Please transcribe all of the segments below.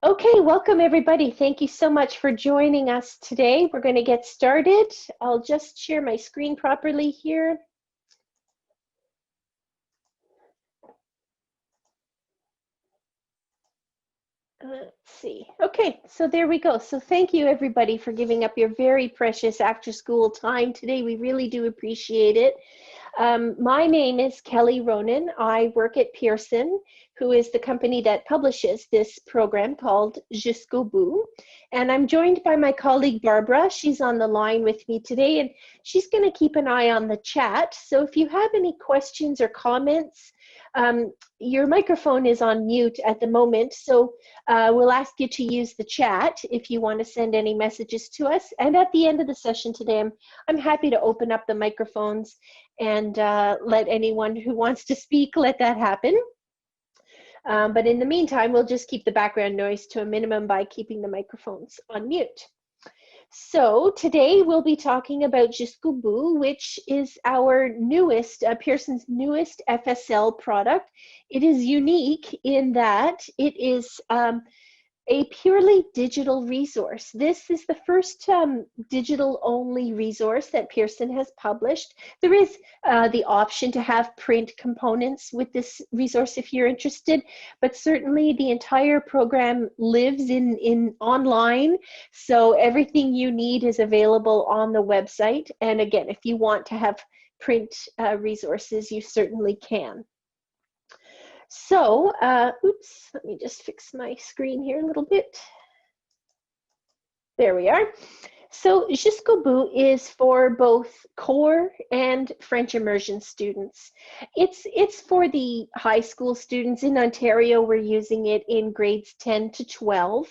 Okay, welcome everybody. Thank you so much for joining us today. We're going to get started. I'll just share my screen properly here. Let's see. Okay, so there we go. So thank you everybody for giving up your very precious after school time today. We really do appreciate it. My name is Kelly Ronan. I work at Pearson, who is the company that publishes this program called Jusqu'au bout. And I'm joined by my colleague Barbara. She's on the line with me today, and she's going to keep an eye on the chat. So if you have any questions or comments, your microphone is on mute at the moment, so we'll ask you to use the chat if you want to send any messages to us. And at the end of the session today, I'm happy to open up the microphones and let anyone who wants to speak, let that happen. But in the meantime, we'll just keep the background noise to a minimum by keeping the microphones on mute. So today we'll be talking about Jusqu'au bout, which is our newest, Pearson's newest FSL product. It is unique in that it is a purely digital resource. This is the first digital-only resource that Pearson has published. There is the option to have print components with this resource if you're interested, but certainly the entire program lives in online, so everything you need is available on the website. And again, if you want to have print resources, you certainly can. So, oops, let me just fix my screen here a little bit. There we are. So Jusqu'au bout is for both core and French immersion students. It's for the high school students. In Ontario, we're using it in grades 10 to 12.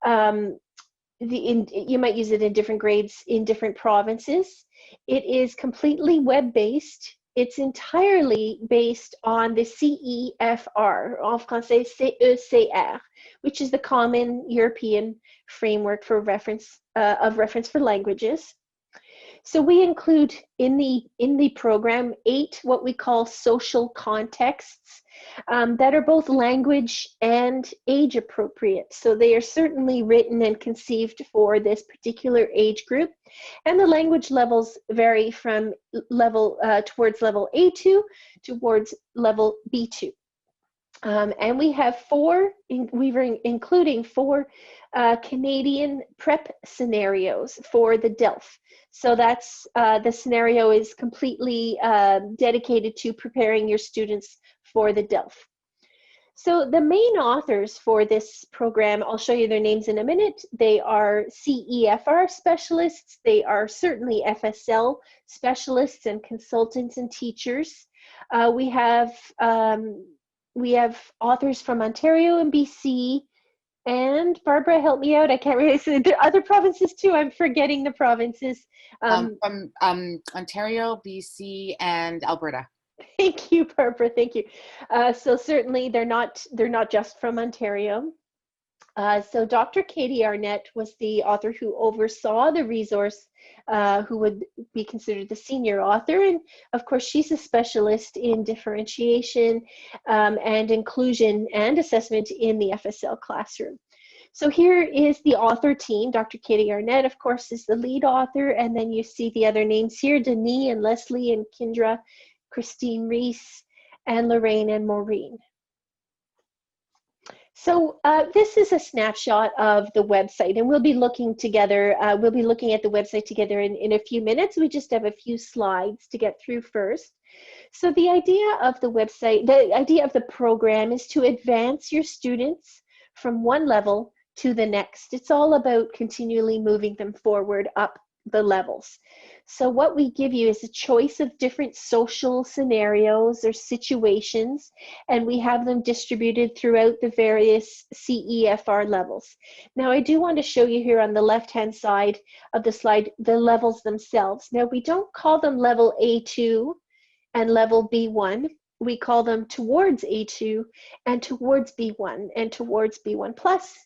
You might use it in different grades in different provinces. It is completely web-based. It's entirely based on the CEFR, en français CECR, which is the Common European Framework for reference for languages. So we include in the program 8 what we call social contexts that are both language and age appropriate. So they are certainly written and conceived for this particular age group. And the language levels vary from level towards level A2 towards level B2. And we have including four Canadian prep scenarios for the DELF. So that's the scenario is completely dedicated to preparing your students for the DELF. So the main authors for this program, I'll show you their names in a minute. They are CEFR specialists. They are certainly FSL specialists and consultants and teachers. We have authors from Ontario and BC, and Barbara, help me out. I can't really say there are other provinces too. I'm forgetting the provinces. From Ontario, BC, and Alberta. Thank you, Barbara. Thank you. So certainly they're not just from Ontario. So Dr. Katie Arnett was the author who oversaw the resource, who would be considered the senior author. And of course, she's a specialist in differentiation and inclusion and assessment in the FSL classroom. So here is the author team. Dr. Katie Arnett, of course, is the lead author. And then you see the other names here, Denis and Leslie and Kindra, Christine Reese, and Lorraine and Maureen. So this is a snapshot of the website, and we'll be looking together. We'll be looking at the website together in a few minutes. We just have a few slides to get through first. So the idea of the website, the idea of the program is to advance your students from one level to the next. It's all about continually moving them forward up the levels. So what we give you is a choice of different social scenarios or situations, and we have them distributed throughout the various CEFR levels. Now I do want to show you here on the left-hand side of the slide the levels themselves. Now we don't call them level A2 and level B1. We call them towards A2 and towards B1 and towards B1 plus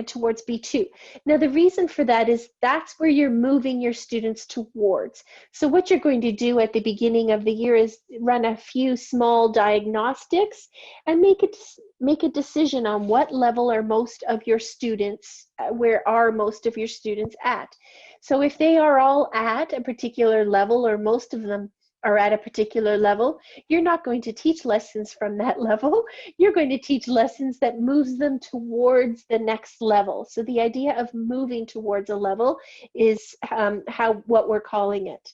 towards B2. Now, the reason for that is that's where you're moving your students towards. So what you're going to do at the beginning of the year is run a few small diagnostics and make a decision on what level are most of your students, where are most of your students at. So if they are all at a particular level, or most of them are at a particular level, you're not going to teach lessons from that level. You're going to teach lessons that moves them towards the next level. So the idea of moving towards a level is what we're calling it.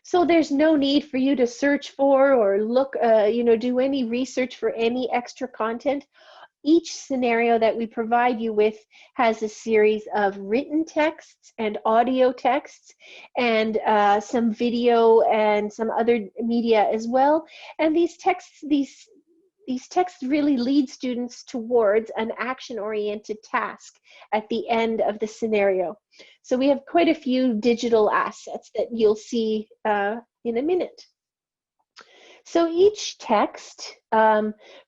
So there's no need for you to search for or look, do any research for any extra content. Each scenario that we provide you with has a series of written texts and audio texts and some video and some other media as well. And these texts really lead students towards an action-oriented task at the end of the scenario. So we have quite a few digital assets that you'll see in a minute. So each text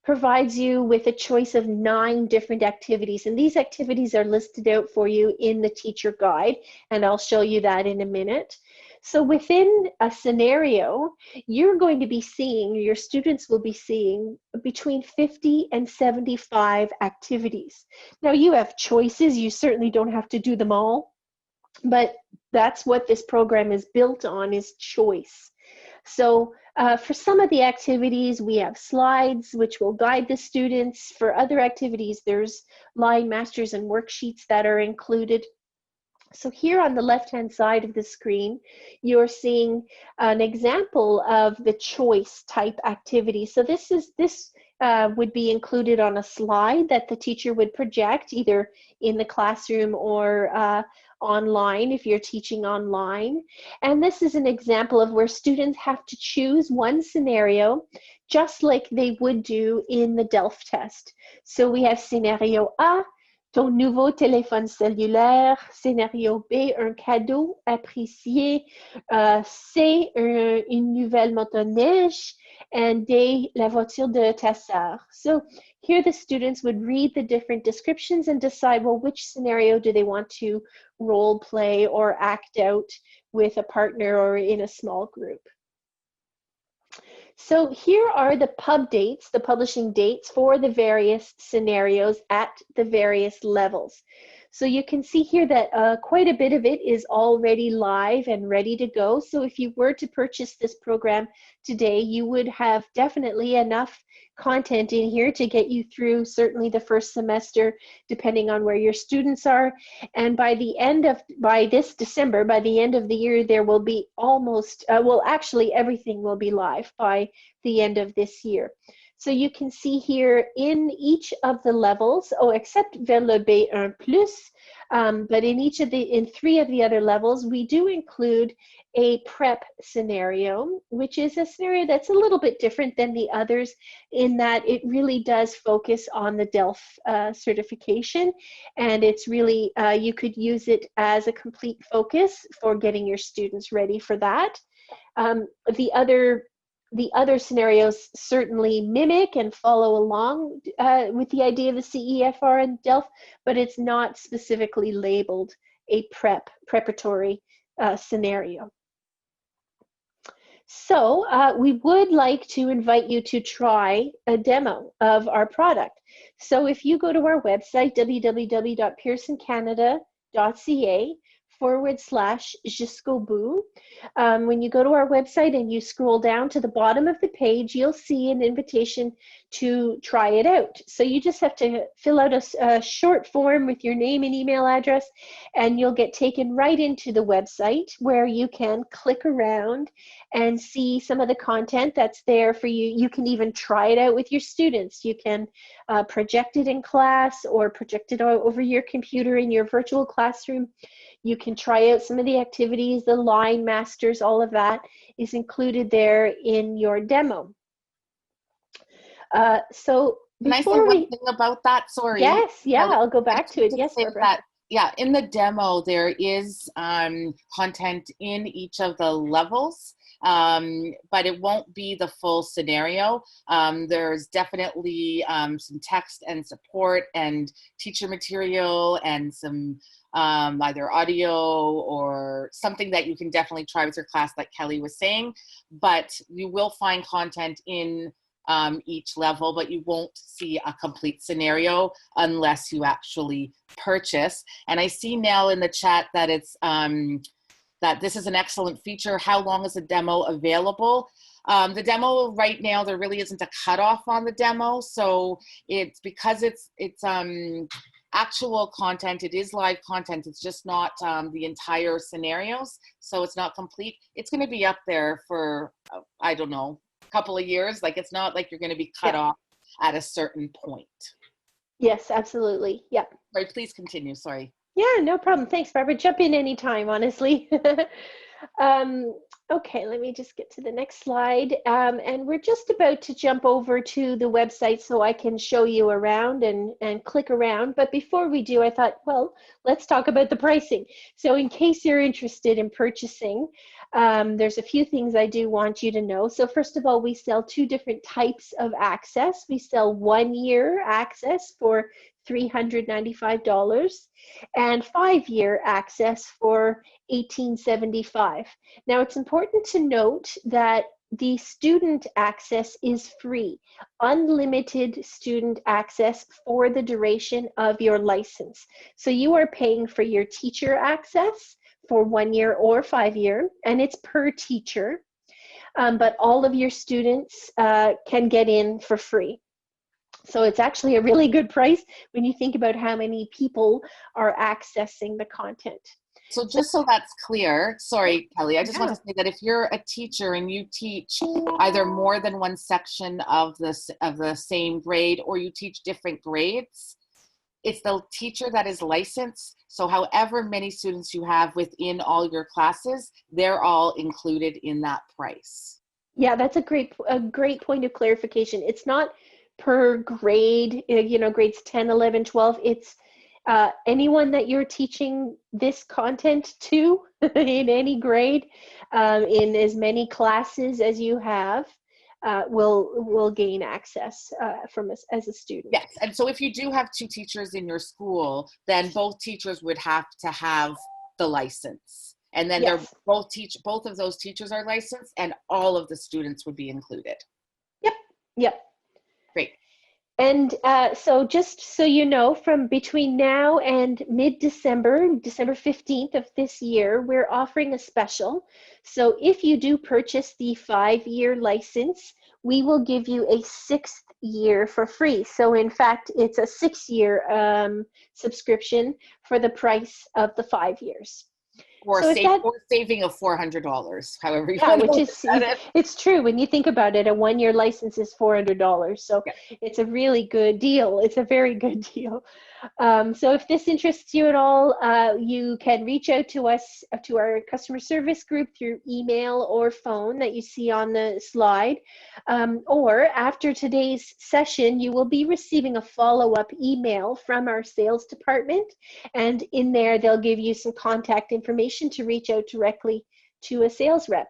provides you with a choice of 9 different activities, and these activities are listed out for you in the teacher guide, and I'll show you that in a minute. So within a scenario, you're going to be seeing, your students will be seeing between 50 and 75 activities. Now you have choices, you certainly don't have to do them all, but that's what this program is built on, is choice. So for some of the activities, we have slides which will guide the students. For other activities, there's line masters and worksheets that are included. So here on the left-hand side of the screen, you're seeing an example of the choice type activity. So this would be included on a slide that the teacher would project either in the classroom or online if you're teaching online. And this is an example of where students have to choose one scenario just like they would do in the DELF test. So we have scénario A, ton nouveau téléphone cellulaire. Scénario B, un cadeau apprécié. C, une nouvelle motoneige. And D, la voiture de ta sœur. So here the students would read the different descriptions and decide, well, which scenario do they want to role play or act out with a partner or in a small group. So here are the pub dates, the publishing dates for the various scenarios at the various levels. So you can see here that quite a bit of it is already live and ready to go. So if you were to purchase this program today, you would have definitely enough content in here to get you through certainly the first semester, depending on where your students are. And by this December, by the end of the year, there will be almost, actually everything will be live by the end of this year. So you can see here in each of the levels, except vers le B1 plus, but in 3 of the other levels, we do include a prep scenario, which is a scenario that's a little bit different than the others in that it really does focus on the DELF certification. And it's really, you could use it as a complete focus for getting your students ready for that. The other scenarios certainly mimic and follow along with the idea of the CEFR and DELF, but it's not specifically labeled a preparatory scenario. So we would like to invite you to try a demo of our product. So if you go to our website, www.pearsoncanada.ca/Jusqu'au. When you go to our website and you scroll down to the bottom of the page, you'll see an invitation to try it out. So you just have to fill out a short form with your name and email address, and you'll get taken right into the website where you can click around and see some of the content that's there for you. You can even try it out with your students. You can project it in class or project it over your computer in your virtual classroom. You can try out some of the activities, the line masters, all of that is included there in your demo. So can I say one thing about that? Sorry. Yes, yeah, I'll go back to it. Yes, Barbara. Yeah, in the demo, there is content in each of the levels. but it won't be the full scenario. There's definitely some text and support and teacher material and some either audio or something that you can definitely try with your class, like Kelly was saying. But you will find content in each level, but you won't see a complete scenario unless you actually purchase. And I see now in the chat that it's that this is an excellent feature. How long is the demo available? The demo right now, there really isn't a cutoff on the demo. So it's because it's actual content, it is live content. It's just not the entire scenarios. So it's not complete. It's going to be up there for, I don't know, a couple of years. Like, it's not like you're going to be cut off at a certain point. Yes, absolutely. Yeah. Sorry, please continue. Sorry. Yeah, no problem. Thanks, Barbara. Jump in anytime, honestly. Okay, let me just get to the next slide. And we're just about to jump over to the website so I can show you around and click around. But before we do, I thought, well, let's talk about the pricing. So in case you're interested in purchasing, there's a few things I do want you to know. So first of all, we sell two different types of access. We sell 1 year access for $395 and 5-year access for $1875. Now, it's important to note that the student access is free, unlimited student access for the duration of your license. So you are paying for your teacher access for 1 year or 5 year, and it's per teacher, but all of your students can get in for free. So it's actually a really good price when you think about how many people are accessing the content. So just so that's clear, sorry, Kelly, I just want to say that if you're a teacher and you teach either more than one section of the same grade, or you teach different grades, it's the teacher that is licensed. So however many students you have within all your classes, they're all included in that price. Yeah, that's a great point of clarification. It's not per grade, you know, grades 10, 11, 12. It's anyone that you're teaching this content to in any grade, in as many classes as you have, will gain access from us as a student. Yes, and so if you do have two teachers in your school, then both teachers would have to have the license. And then they're both of those teachers are licensed, and all of the students would be included. Yep. Great. And so just so you know, from between now and mid-December, December 15th of this year, we're offering a special. So if you do purchase the 5-year license, we will give you a 6th year for free. So in fact, it's a 6-year subscription for the price of the 5 years. Or saving of $400, however you want to look at it. It's true. When you think about it, a 1-year license is $400. So it's a really good deal. It's a very good deal. So if this interests you at all, you can reach out to us, to our customer service group through email or phone that you see on the slide. Or after today's session, you will be receiving a follow-up email from our sales department. And in there, they'll give you some contact information to reach out directly to a sales rep.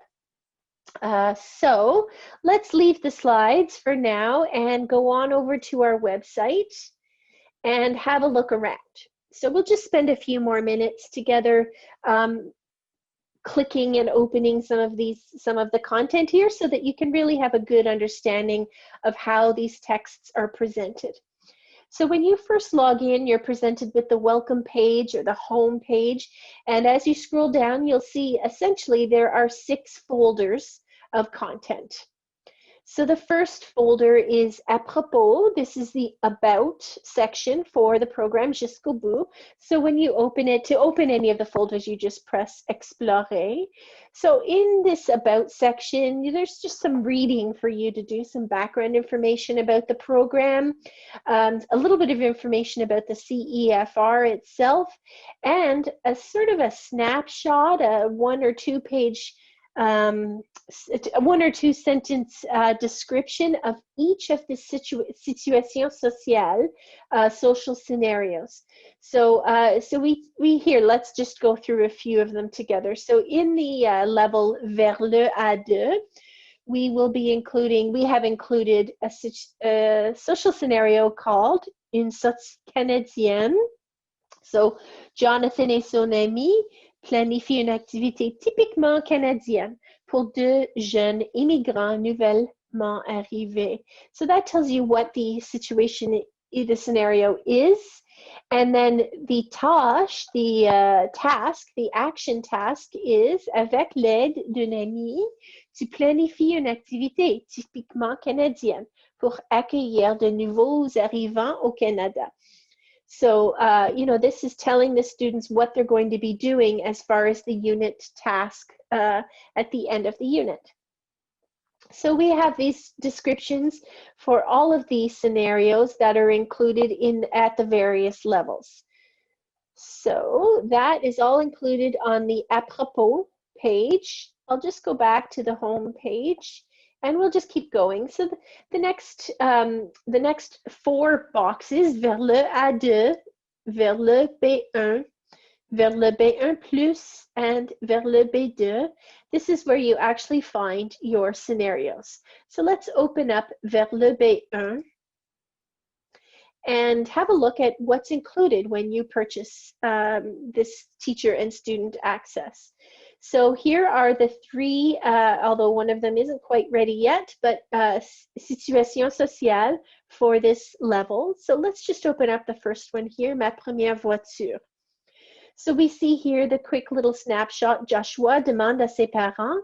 So let's leave the slides for now and go on over to our website and have a look around. So we'll just spend a few more minutes together clicking and opening some of the content here so that you can really have a good understanding of how these texts are presented. So when you first log in, you're presented with the welcome page or the home page. And as you scroll down, you'll see essentially there are 6 folders of content. So the first folder is Apropos. This is the About section for the program Jusqu'au. So when you open it, to open any of the folders, you just press Explorer. So in this About section, there's just some reading for you to do, some background information about the program, a little bit of information about the CEFR itself, and a sort of a snapshot, a 1 or 2 page one or two sentence description of each of the situations sociales, social scenarios. So we here, let's just go through a few of them together. So in the level vers le A2, we have included a social scenario called Une sortie canadienne. So Jonathan et son ami planifient une activité typiquement canadienne pour deux jeunes immigrants nouvellement arrivés. So that tells you what the situation, the scenario is. And then the tâche, the task, the action task is, avec l'aide d'un ami, tu planifies une activité typiquement canadienne pour accueillir de nouveaux arrivants au Canada. So, this is telling the students what they're going to be doing as far as the unit task at the end of the unit. So we have these descriptions for all of these scenarios that are included at the various levels. So that is all included on the apropos page. I'll just go back to the home page and we'll just keep going. So the next four boxes, vers le A2, vers le B1, vers le B1 plus, and vers le B2, this is where you actually find your scenarios. So let's open up vers le B1 and have a look at what's included when you purchase this teacher and student access. So here are the three, although one of them isn't quite ready yet, but situation sociale for this level. So let's just open up the first one here, ma première voiture. So we see here the quick little snapshot. Joshua demande à ses parents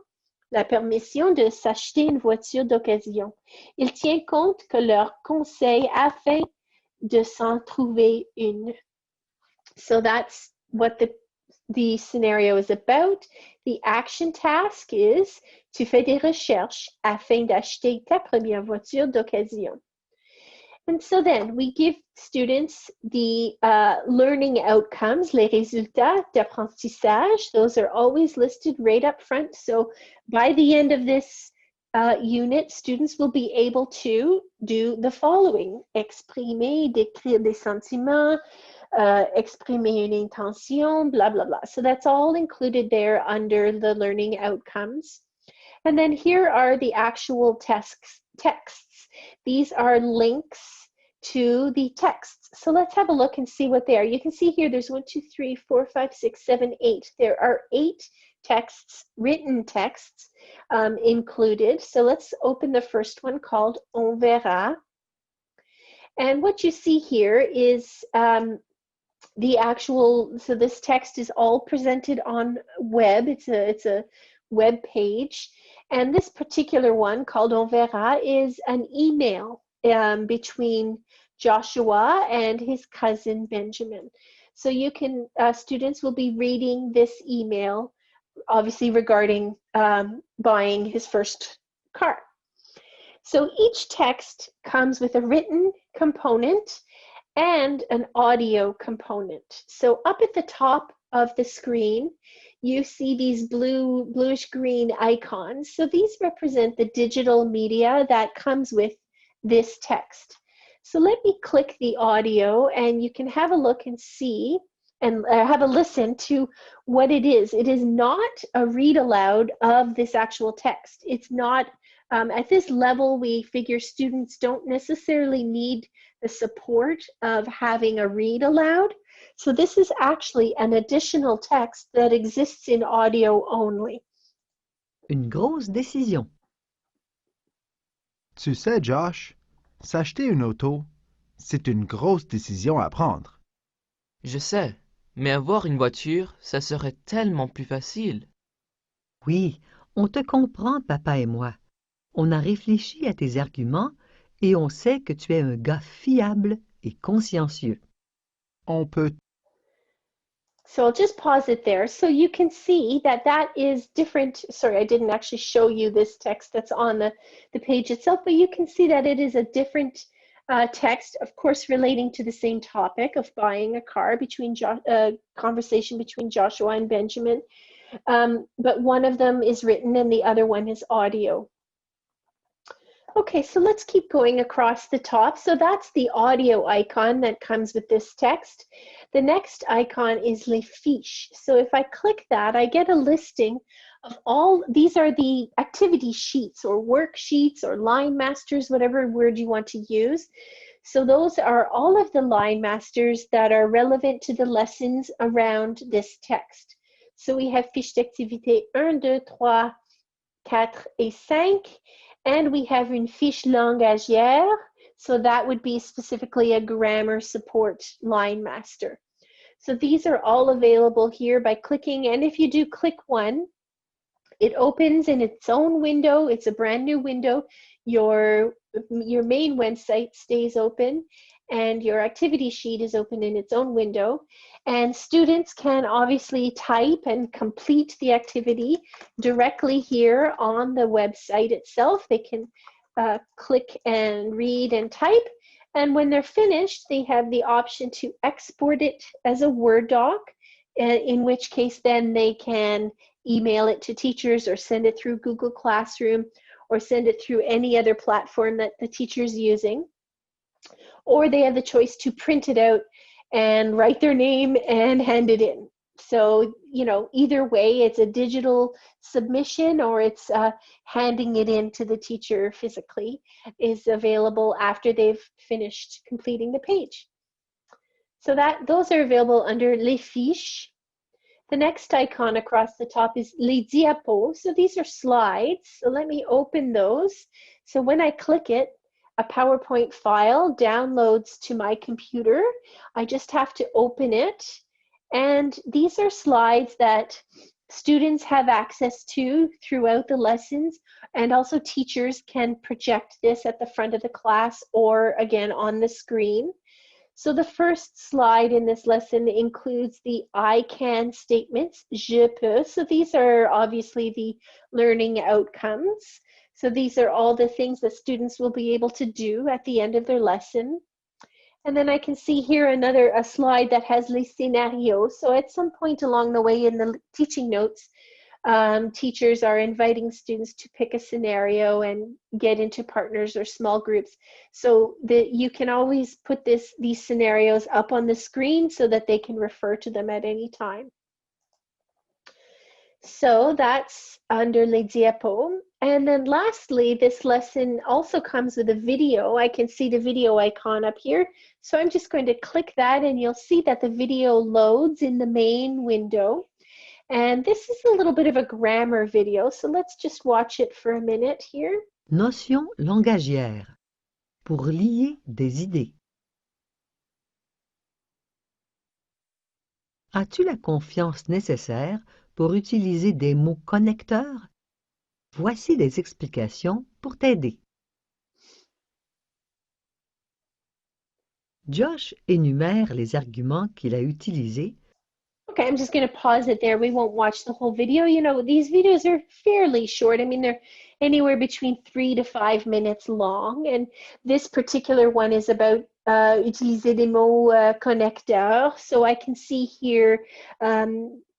la permission de s'acheter une voiture d'occasion. Il tient compte que leur conseil afin de s'en trouver une. So that's what the scenario is about. The action task is tu fais des recherches afin d'acheter ta première voiture d'occasion. And so then we give students the learning outcomes, les résultats d'apprentissage. Those are always listed right up front. So by the end of this unit, students will be able to do the following: exprimer, décrire des sentiments, exprimer une intention, blah, blah, blah. So that's all included there under the learning outcomes. And then here are the actual texts. These are links to the texts. So let's have a look and see what they are. You can see here there's 1, 2, 3, 4, 5, 6, 7, 8. There are 8 texts, written texts included. So let's open the first one called On verra. And what you see here is the actual, so this text is all presented on web. It's a web page. And this particular one called On verra is an email between Joshua and his cousin Benjamin. So you can, students will be reading this email, obviously regarding buying his first car. So each text comes with a written component and an audio component. So up at the top of the screen, you see these bluish green icons. So these represent the digital media that comes with this text. So let me click the audio and you can have a look and see and have a listen to what it is. It is not a read aloud of this actual text. It's not, at this level, we figure students don't necessarily need the support of having a read aloud. So this is actually an additional text that exists in audio only. Une grosse décision. Tu sais, Josh, s'acheter une auto, c'est une grosse décision à prendre. Je sais, mais avoir une voiture, ça serait tellement plus facile. Oui, on te comprend, papa et moi. On a réfléchi à tes arguments et on sait que tu es un gars fiable et consciencieux. On peut. So I'll just pause it there so you can see that that is different. Sorry, I didn't actually show you this text that's on the page itself, but you can see that it is a different text, of course, relating to the same topic of buying a car, between conversation between Joshua and Benjamin. but one of them is written and the other one is audio. Okay, so let's keep going across the top. So that's the audio icon that comes with this text. The next icon is les fiches. So if I click that, I get a listing of all, these are the activity sheets or worksheets or line masters, whatever word you want to use. So those are all of the line masters that are relevant to the lessons around this text. So we have fiche d'activité 1, 2, 3, 4 et 5. And we have une fiche langagière. So that would be specifically a grammar support line master. So these are all available here by clicking. And if you do click one, it opens in its own window. It's a brand new window. Your main website stays open and your activity sheet is open in its own window. And students can obviously type and complete the activity directly here on the website itself. They can click and read and type. And when they're finished, they have the option to export it as a Word doc, in which case then they can email it to teachers or send it through Google Classroom or send it through any other platform that the teacher's using. Or they have the choice to print it out and write their name and hand it in. So, you know, either way, it's a digital submission or it's handing it in to the teacher physically, is available after they've finished completing the page. So those are available under les fiches. The next icon across the top is les diapos. So these are slides. So let me open those. So when I click it, a PowerPoint file downloads to my computer. I just have to open it. And these are slides that students have access to throughout the lessons, and also teachers can project this at the front of the class or again on the screen. So the first slide in this lesson includes the I can statements, je peux. So these are obviously the learning outcomes. So these are all the things that students will be able to do at the end of their lesson. And then I can see here a slide that has les scénarios. So at some point along the way in the teaching notes, teachers are inviting students to pick a scenario and get into partners or small groups. So that you can always put these scenarios up on the screen so that they can refer to them at any time. So that's under les diapos. And then lastly, this lesson also comes with a video. I can see the video icon up here. So I'm just going to click that and you'll see that the video loads in the main window. And this is a little bit of a grammar video. So let's just watch it for a minute here. Notion langagière. Pour lier des idées. As-tu la confiance nécessaire pour utiliser des mots connecteurs? Voici des explications pour t'aider. Josh énumère les arguments qu'il a utilisés. Okay, I'm just going to pause it there. We won't watch the whole video. You know, these videos are fairly short. I mean, they're anywhere between 3 to 5 minutes long. And this particular one is about utiliser des mots connecteurs. So I can see here,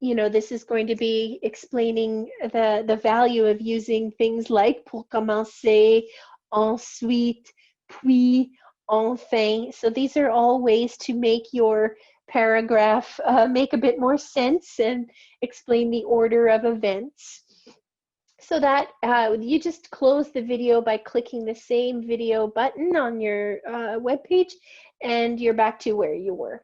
you know, this is going to be explaining the value of using things like pour commencer, ensuite, puis, enfin. So these are all ways to make your paragraph make a bit more sense and explain the order of events. So that you just close the video by clicking the same video button on your web page and you're back to where you were.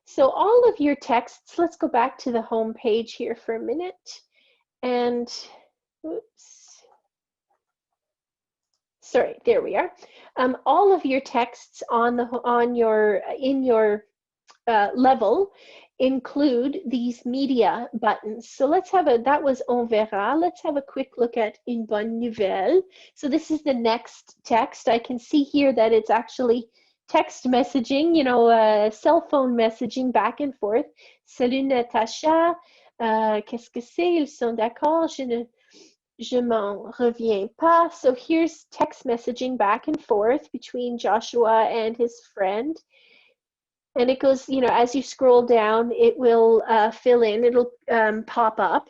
So all of your texts, let's go back to the home page here for a minute. And oops. Sorry, there we are. All of your texts in your level include these media buttons. So let's have that was on verra. Let's have a quick look at une bonne nouvelle. So this is the next text. I can see here that it's actually text messaging, you know, cell phone messaging back and forth. Salut Natacha, qu'est-ce que c'est? Ils sont d'accord? Je m'en reviens pas. So here's text messaging back and forth between Joshua and his friend. And it goes, you know, as you scroll down, it will fill in, it'll pop up.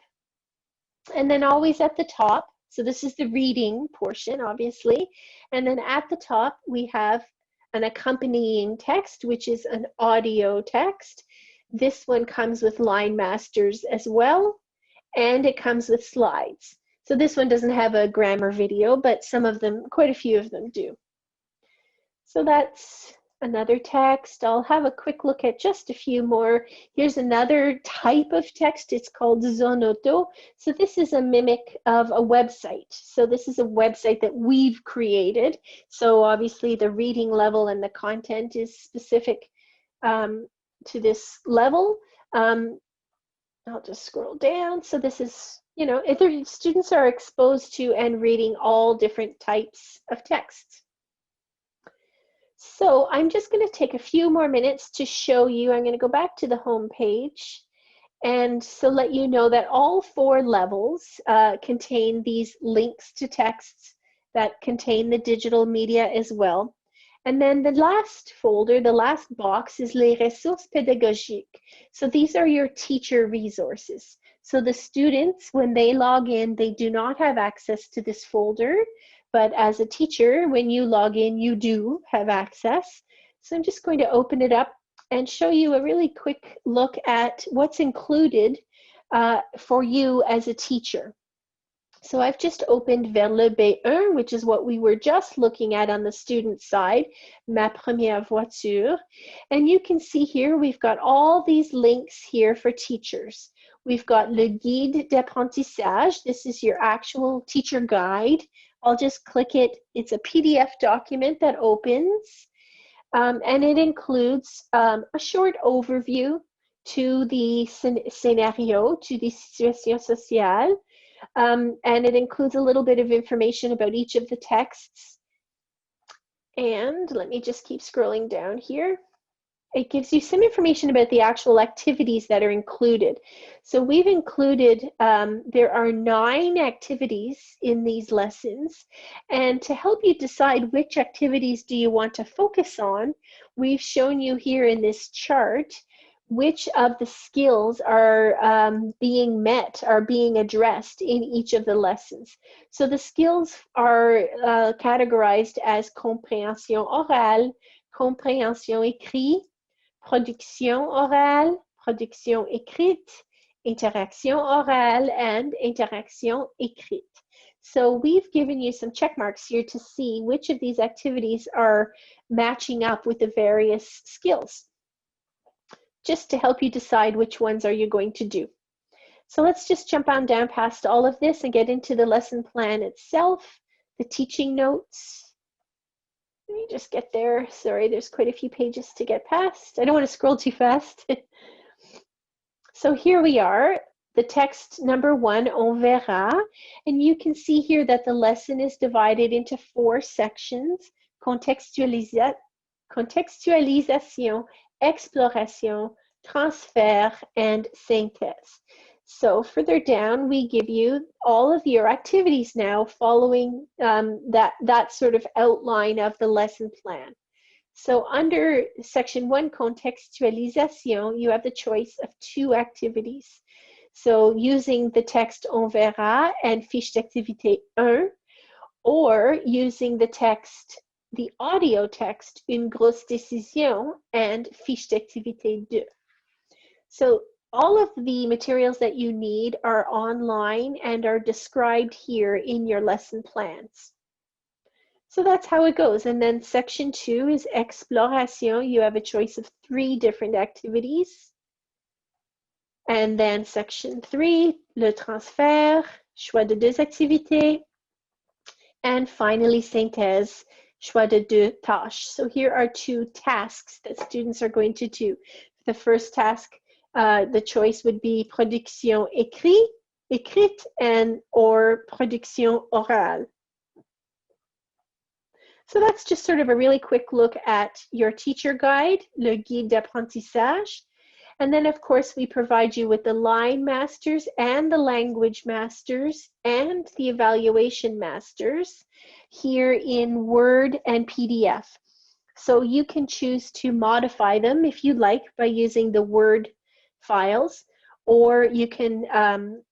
And then always at the top, so this is the reading portion, obviously. And then at the top, we have an accompanying text, which is an audio text. This one comes with line masters as well, and it comes with slides. So this one doesn't have a grammar video, but some of them, quite a few of them do. So that's another text. I'll have a quick look at just a few more. Here's another type of text. It's called Zonoto. So this is a mimic of a website. So this is a website that we've created. So obviously the reading level and the content is specific to this level. I'll just scroll down. So this is, you know, if students are exposed to and reading all different types of texts. So I'm just going to take a few more minutes to show you. I'm going to go back to the home page and so let you know that all 4 levels contain these links to texts that contain the digital media as well. And then the last folder, the last box, is Les ressources pédagogiques. So these are your teacher resources. So the students, when they log in, they do not have access to this folder. But as a teacher, when you log in, you do have access. So I'm just going to open it up and show you a really quick look at what's included for you as a teacher. So I've just opened vers le B1, which is what we were just looking at on the student side, ma première voiture. And you can see here, we've got all these links here for teachers. We've got le guide d'apprentissage. This is your actual teacher guide. I'll just click it. It's a PDF document that opens, and it includes a short overview to the scénario, to the situation sociale, and it includes a little bit of information about each of the texts. And let me just keep scrolling down here. It gives you some information about the actual activities that are included. So we've included, there are 9 activities in these lessons. And to help you decide which activities do you want to focus on, we've shown you here in this chart which of the skills are being met, are being addressed in each of the lessons. So the skills are categorized as compréhension orale, compréhension écrite, production orale, production écrite, interaction orale, and interaction écrite. So we've given you some check marks here to see which of these activities are matching up with the various skills, just to help you decide which ones are you going to do. So let's just jump on down past all of this and get into the lesson plan itself, the teaching notes. Let me just get there. Sorry, there's quite a few pages to get past. I don't want to scroll too fast. So here we are, the text number 1, on verra. And you can see here that the lesson is divided into 4 sections: contextualisation, exploration, transfert, and synthèse. So further down, we give you all of your activities now following that sort of outline of the lesson plan. So under section 1, contextualisation, you have the choice of 2 activities. So using the text on verra and fiche d'activité 1, or using the text, the audio text, une grosse décision, and fiche d'activité 2. So all of the materials that you need are online and are described here in your lesson plans. So that's how it goes. And then section 2 is exploration. You have a choice of 3 different activities. And then section 3, le transfert, choix de 2 activités. And finally, synthèse, choix de 2 tâches. So here are 2 tasks that students are going to do. The first task, the choice would be production écrite, and or production orale. So that's just sort of a really quick look at your teacher guide, le guide d'apprentissage. And then, of course, we provide you with the line masters and the language masters and the evaluation masters here in Word and PDF. So you can choose to modify them if you like by using the Word files, or you can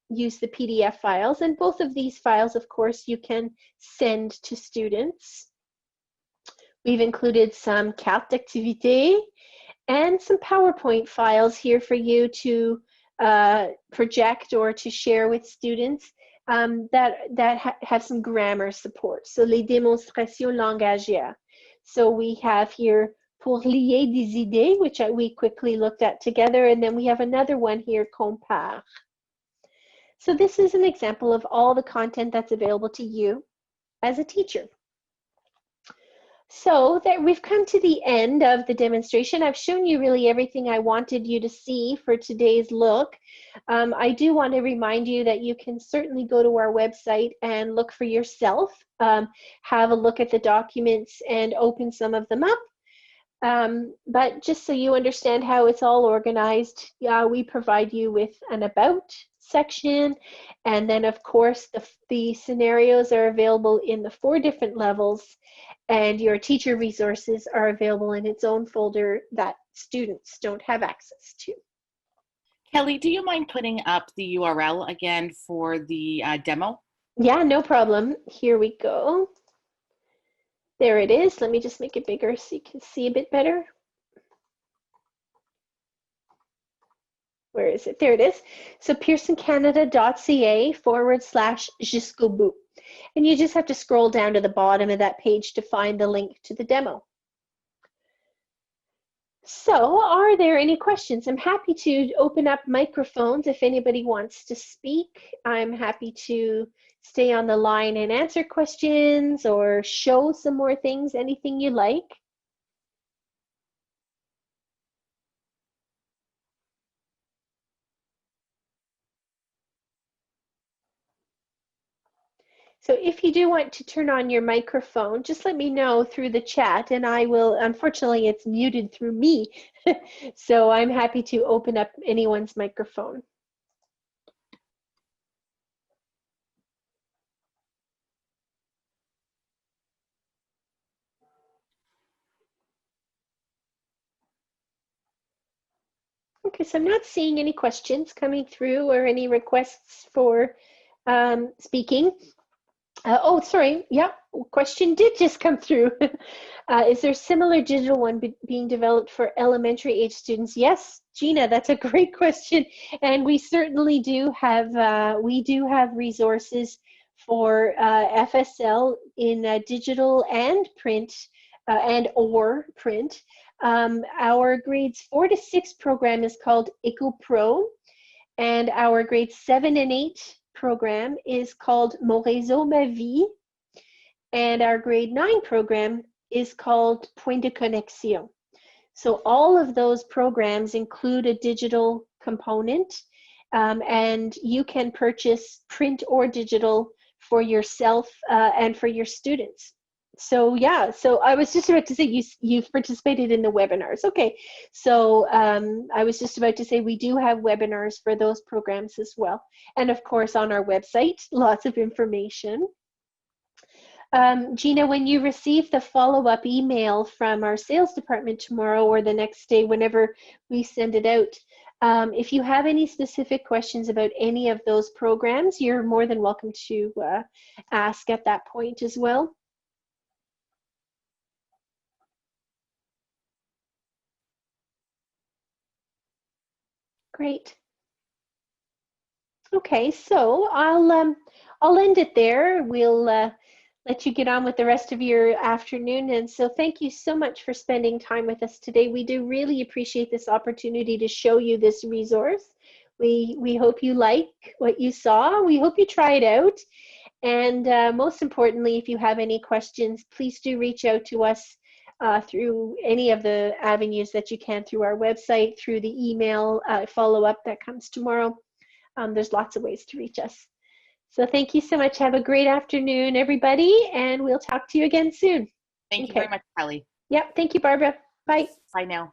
use the PDF files. And both of these files, of course, you can send to students. We've included some carte d'activité and some PowerPoint files here for you to project or to share with students that have some grammar support. So les démonstrations langagières. So we have here pour lier des idées, which we quickly looked at together, and then we have another one here, compare. So this is an example of all the content that's available to you as a teacher. So that we've come to the end of the demonstration. I've shown you really everything I wanted you to see for today's look. I do want to remind you that you can certainly go to our website and look for yourself, have a look at the documents and open some of them up. But just so you understand how it's all organized, we provide you with an about section, and then of course the scenarios are available in the 4 different levels, and your teacher resources are available in its own folder that students don't have access to. Kelly, do you mind putting up the URL again for the demo? Yeah, no problem. Here we go. There it is. Let me just make it bigger so you can see a bit better. Where is it? There it is. So pearsoncanada.ca/Jusqu'au bout. And you just have to scroll down to the bottom of that page to find the link to the demo. So are there any questions? I'm happy to open up microphones if anybody wants to speak. I'm happy to stay on the line and answer questions or show some more things, anything you like. So if you do want to turn on your microphone, just let me know through the chat and I will, unfortunately it's muted through me, so I'm happy to open up anyone's microphone. Okay, so I'm not seeing any questions coming through or any requests for speaking. Oh, sorry. Yeah, question did just come through. Is there a similar digital one being developed for elementary age students? Yes, Gina, that's a great question. And we certainly do have, resources for FSL in digital and print or print. Our grades 4 to 6 program is called Eco Pro, and our grades 7 and 8 program is called Mon Réseau Ma Vie, and our grade 9 program is called Point de Connexion. So all of those programs include a digital component, and you can purchase print or digital for yourself and for your students. So yeah, so I was just about to say you've participated in the webinars. Okay, so I was just about to say we do have webinars for those programs as well. And of course on our website, lots of information. Gina, when you receive the follow-up email from our sales department tomorrow or the next day, whenever we send it out, if you have any specific questions about any of those programs, you're more than welcome to ask at that point as well. Great. Okay, so I'll end it there. We'll let you get on with the rest of your afternoon. And so thank you so much for spending time with us today. We do really appreciate this opportunity to show you this resource. We hope you like what you saw. We hope you try it out. And most importantly, if you have any questions, please do reach out to us through any of the avenues that you can, through our website, through the email follow-up that comes tomorrow. There's lots of ways to reach us. So thank you so much. Have a great afternoon, everybody, and we'll talk to you again soon. Thank you very much, Kelly. Yep, thank you, Barbara. Bye. Bye now.